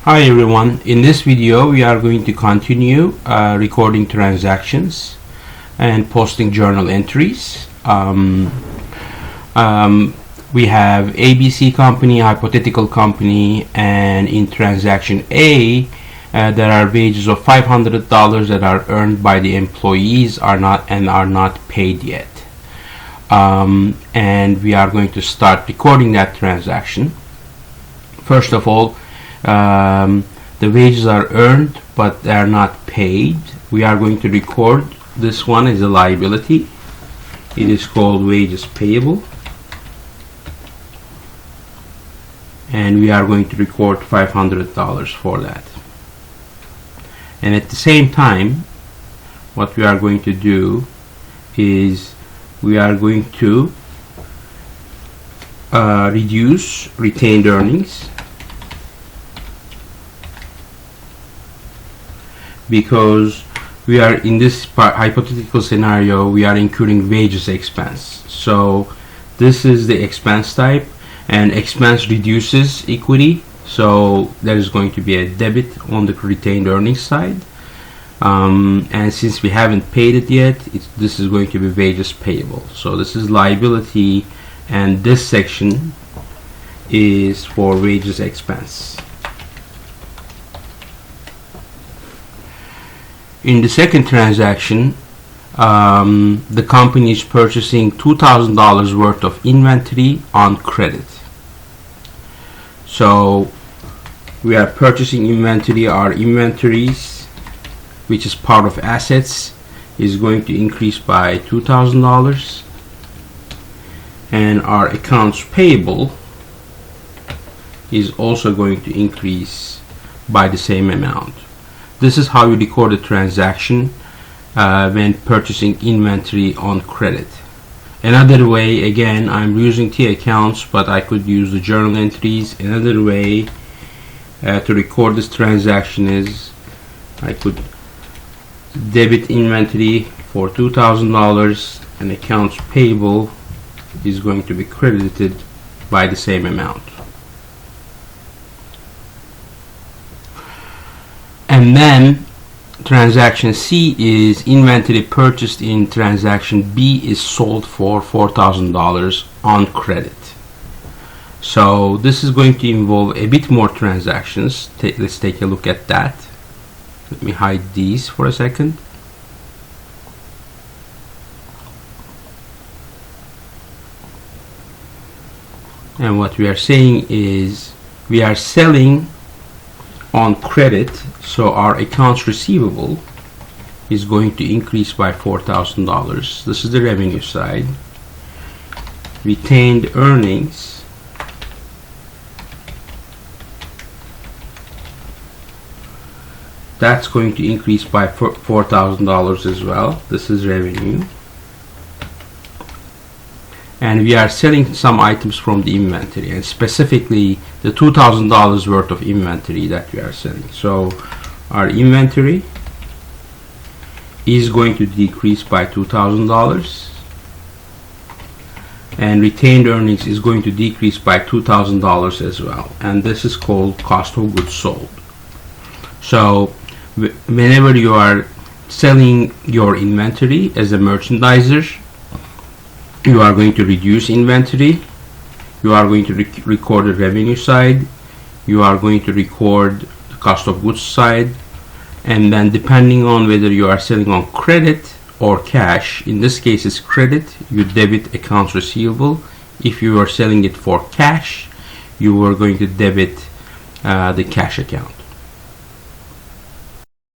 Hi everyone, in this video we are going to continue recording transactions and posting journal entries. We have ABC company, hypothetical company, and in transaction A there are wages of $500 that are earned by the employees are not paid yet. And we are going to start recording that transaction. First of all, the wages are earned but they are not paid. We are going to record this one as a liability. It is called wages payable, and we are going to record $500 for that. And at the same time, what we are going to do is we are going to reduce retained earnings, because we are in this hypothetical scenario, we are incurring wages expense. So this is the expense type, and expense reduces equity, so there is going to be a debit on the retained earnings side. And since we haven't paid it yet, this is going to be wages payable. So this is liability, and this section is for wages expense. In the second transaction, the company is purchasing $2,000 worth of inventory on credit. So we are purchasing inventory. Our inventories, which is part of assets, is going to increase by $2,000, and our accounts payable is also going to increase by the same amount. This is how you record a transaction when purchasing inventory on credit. Another way, again, I'm using T accounts, but I could use the journal entries. Another way to record this transaction is I could debit inventory for $2,000, and accounts payable is going to be credited by the same amount. And then transaction C is inventory purchased in transaction B is sold for $4,000 on credit. So this is going to involve a bit more transactions. Let's take a look at that. Let me hide these for a second. And what we are saying is we are selling on credit, so our accounts receivable is going to increase by $4,000. This is the revenue side. Retained earnings that's going to increase by $4,000 as well. This is revenue. And we are selling some items from the inventory, and specifically the $2,000 worth of inventory that we are selling. So our inventory is going to decrease by $2,000, and retained earnings is going to decrease by $2,000 as well, and this is called cost of goods sold. So whenever you are selling your inventory as a merchandiser, you are going to reduce inventory, you are going to record the revenue side, you are going to record the cost of goods side, and then depending on whether you are selling on credit or cash, in this case it's credit, you debit accounts receivable. If you are selling it for cash, you are going to debit the cash account.